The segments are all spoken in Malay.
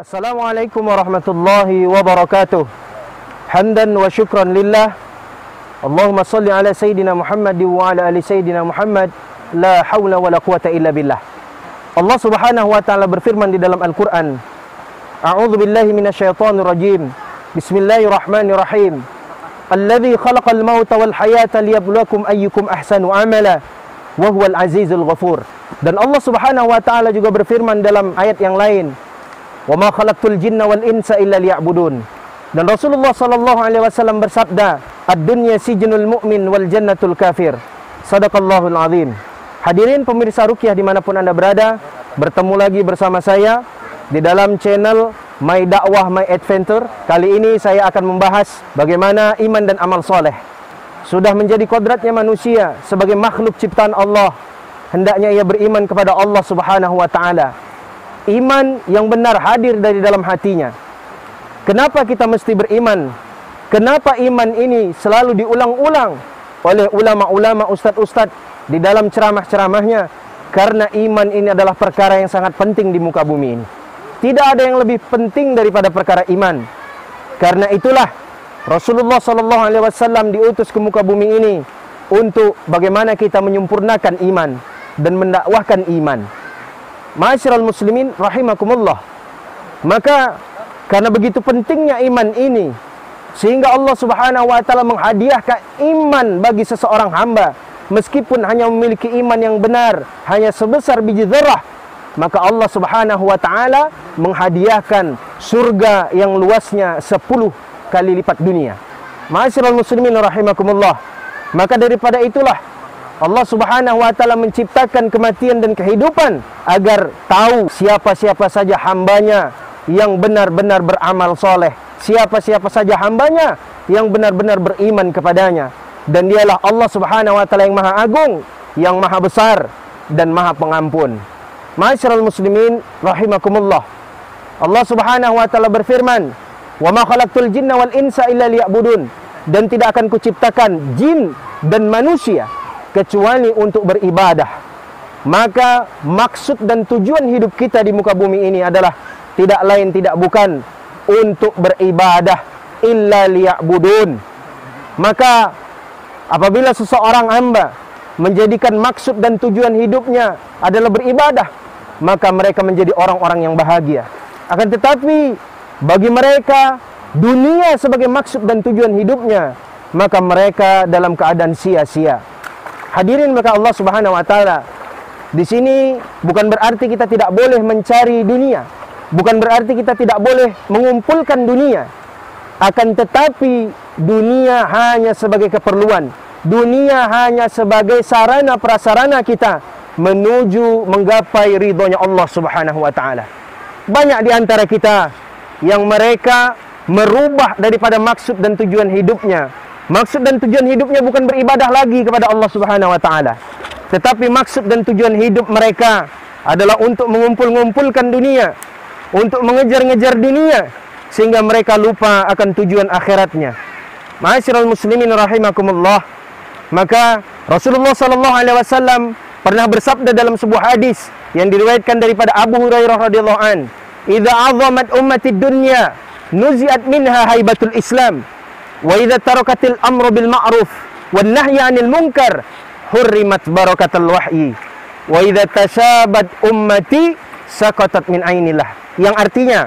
Assalamualaikum warahmatullahi wabarakatuh. Hamdan wa syukran lillah. Allahumma salli ala Sayyidina Muhammad wa ala ali Sayyidina Muhammad. La hawla wa la quwata illa billah. Allah subhanahu wa ta'ala berfirman di dalam Al-Quran, A'udzu billahi minasyaitonir rajim. Bismillahirrahmanirrahim. Alladzi khalaqal mauta wal hayata liyabluwakum ayyukum ahsanu amala wa huwal azizul ghafur. Dan Allah subhanahu wa ta'ala juga berfirman dalam ayat yang lain, wa ma khalaqtul jinna wal insa illa liya'budun. Dan Rasulullah sallallahu alaihi wasallam bersabda, ad-dunya sijnul mu'min wal jannatul kafir. Sadaqallahul azim. Hadirin pemirsa Ruqyah dimanapun Anda berada, bertemu lagi bersama saya di dalam channel My Dakwah My Adventure. Kali ini saya akan membahas bagaimana iman dan amal soleh. Sudah menjadi kodratnya manusia sebagai makhluk ciptaan Allah, hendaknya ia beriman kepada Allah subhanahu wa ta'ala. Iman yang benar hadir dari dalam hatinya. Kenapa kita mesti beriman? Kenapa iman ini selalu diulang-ulang oleh ulama-ulama, ustadz-ustadz di dalam ceramah-ceramahnya? Karena iman ini adalah perkara yang sangat penting di muka bumi ini. Tidak ada yang lebih penting daripada perkara iman. Karena itulah Rasulullah SAW diutus ke muka bumi ini untuk bagaimana kita menyempurnakan iman dan mendakwahkan iman. Ma'asyiral muslimin rahimakumullah. Maka karena begitu pentingnya iman ini, sehingga Allah subhanahu wa ta'ala menghadiahkan iman bagi seseorang hamba, meskipun hanya memiliki iman yang benar hanya sebesar biji zarah, maka Allah subhanahu wa ta'ala menghadiahkan surga yang luasnya 10 kali lipat dunia. Ma'asyiral muslimin rahimakumullah. Maka daripada itulah Allah subhanahu wa ta'ala menciptakan kematian dan kehidupan agar tahu siapa-siapa saja hambanya yang benar-benar beramal soleh, siapa-siapa saja hambanya yang benar-benar beriman kepadanya. Dan dialah Allah subhanahu wa ta'ala yang maha agung, yang maha besar dan maha pengampun. Ma'asyiral muslimin rahimakumullah. Allah subhanahu wa ta'ala berfirman, wa ma khalaqtul jinna wal insa illa liya'budun. Dan tidak akan kuciptakan jin dan manusia kecuali untuk beribadah. Maka maksud dan tujuan hidup kita di muka bumi ini adalah tidak lain tidak bukan untuk beribadah, illa liya'budun. Maka apabila seseorang hamba menjadikan maksud dan tujuan hidupnya adalah beribadah, maka mereka menjadi orang-orang yang bahagia. Akan tetapi bagi mereka dunia sebagai maksud dan tujuan hidupnya, maka mereka dalam keadaan sia-sia. Hadirin maka Allah subhanahu wa ta'ala, di sini bukan berarti kita tidak boleh mencari dunia, bukan berarti kita tidak boleh mengumpulkan dunia. Akan tetapi dunia hanya sebagai keperluan, dunia hanya sebagai sarana prasarana kita menuju menggapai ridhonya Allah subhanahu wa ta'ala. Banyak di antara kita yang mereka merubah daripada maksud dan tujuan hidupnya. Maksud dan tujuan hidupnya bukan beribadah lagi kepada Allah subhanahu wa ta'ala, tetapi maksud dan tujuan hidup mereka adalah untuk mengumpul-ngumpulkan dunia, untuk mengejar-ngejar dunia, sehingga mereka lupa akan tujuan akhiratnya. Ma'asyiral muslimin rahimakumullah. Maka Rasulullah SAW pernah bersabda dalam sebuah hadis yang diriwayatkan daripada Abu Hurairah radhiyallahu an, idza 'azamat ummatid dunya nuzi'at minha haibatul Islam, wa idza tarakatil amru bil ma'ruf wan nahyi 'anil munkar hurrimat barakatul wahyi, wa idza tashabat ummati saqatat min ainillah. Yang artinya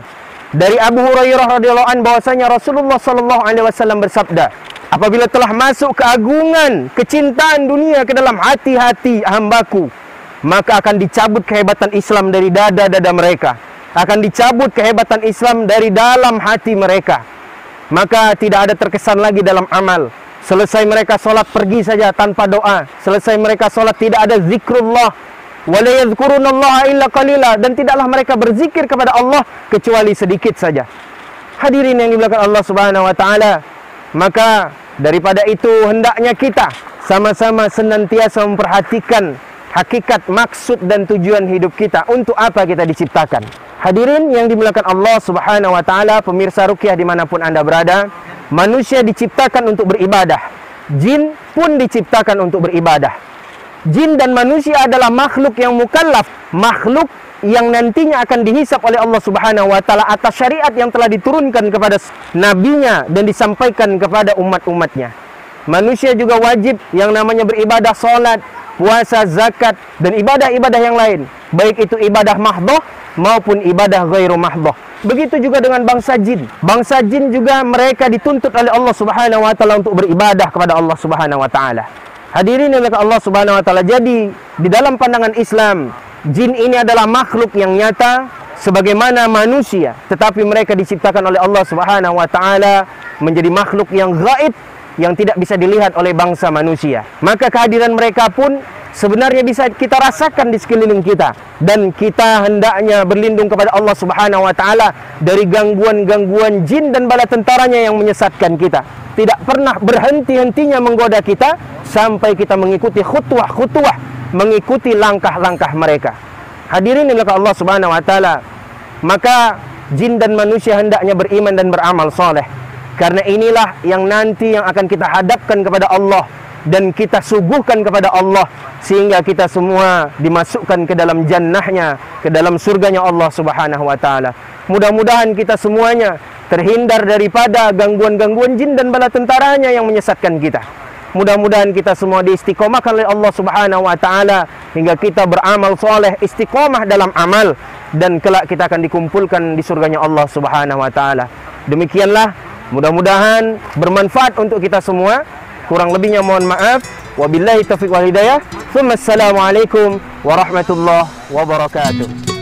dari Abu Hurairah radhiyallahu an bahwasanya Rasulullah sallallahu alaihi wasallam bersabda, apabila telah masuk keagungan, kecintaan dunia ke dalam hati-hati hambaku, maka akan dicabut kehebatan Islam dari dada-dada mereka, akan dicabut kehebatan Islam dari dalam hati mereka. Maka tidak ada terkesan lagi dalam amal. Selesai mereka sholat pergi saja tanpa doa. Selesai mereka sholat tidak ada zikrullah. Wa la yadhkurunallaha illa qalila. Dan tidaklah mereka berzikir kepada Allah kecuali sedikit saja. Hadirin yang dimuliakan Allah subhanahu wa ta'ala. Maka daripada itu hendaknya kita sama-sama senantiasa memperhatikan hakikat, maksud dan tujuan hidup kita. Untuk apa kita diciptakan? Hadirin yang dimuliakan Allah subhanahu wa ta'ala, pemirsa Ruqyah dimanapun Anda berada, manusia diciptakan untuk beribadah, jin pun diciptakan untuk beribadah. Jin dan manusia adalah makhluk yang mukallaf, makhluk yang nantinya akan dihisap oleh Allah Subhanahu wa taala atas syariat yang telah diturunkan kepada nabinya dan disampaikan kepada umat-umatnya. Manusia juga wajib yang namanya beribadah salat, puasa, zakat, dan ibadah-ibadah yang lain, baik itu ibadah mahdhah maupun ibadah ghairu mahdhah. Begitu juga dengan bangsa jin. Bangsa jin juga mereka dituntut oleh Allah Subhanahu wa taala untuk beribadah kepada Allah Subhanahu wa taala. Hadirin yang dimuliakan Allah Subhanahu wa taala, jadi di dalam pandangan Islam, jin ini adalah makhluk yang nyata sebagaimana manusia, tetapi mereka diciptakan oleh Allah Subhanahu wa taala menjadi makhluk yang gaib, yang tidak bisa dilihat oleh bangsa manusia. Maka kehadiran mereka pun sebenarnya bisa kita rasakan di sekeliling kita, dan kita hendaknya berlindung kepada Allah Subhanahu wa taala dari gangguan-gangguan jin dan bala tentaranya yang menyesatkan kita. Tidak pernah berhenti-hentinya menggoda kita sampai kita mengikuti khutwah-khutwah, mengikuti langkah-langkah mereka. Hadirin yang dimuliakan Allah Subhanahu wa taala, maka jin dan manusia hendaknya beriman dan beramal soleh, karena inilah yang nanti yang akan kita hadapkan kepada Allah dan kita suguhkan kepada Allah, sehingga kita semua dimasukkan ke dalam jannahnya, ke dalam surganya Allah Subhanahu wa taala. Mudah-mudahan kita semuanya terhindar daripada gangguan-gangguan jin dan bala tentaranya yang menyesatkan kita. Mudah-mudahan kita semua diistiqomahkan oleh Allah Subhanahu wa taala hingga kita beramal soleh, istiqomah dalam amal, dan kelak kita akan dikumpulkan di surganya Allah Subhanahu wa taala. Demikianlah, mudah-mudahan bermanfaat untuk kita semua. Kurang lebihnya mohon maaf. Wabillahi taufiq wal hidayah. Assalamualaikum warahmatullahi wabarakatuh.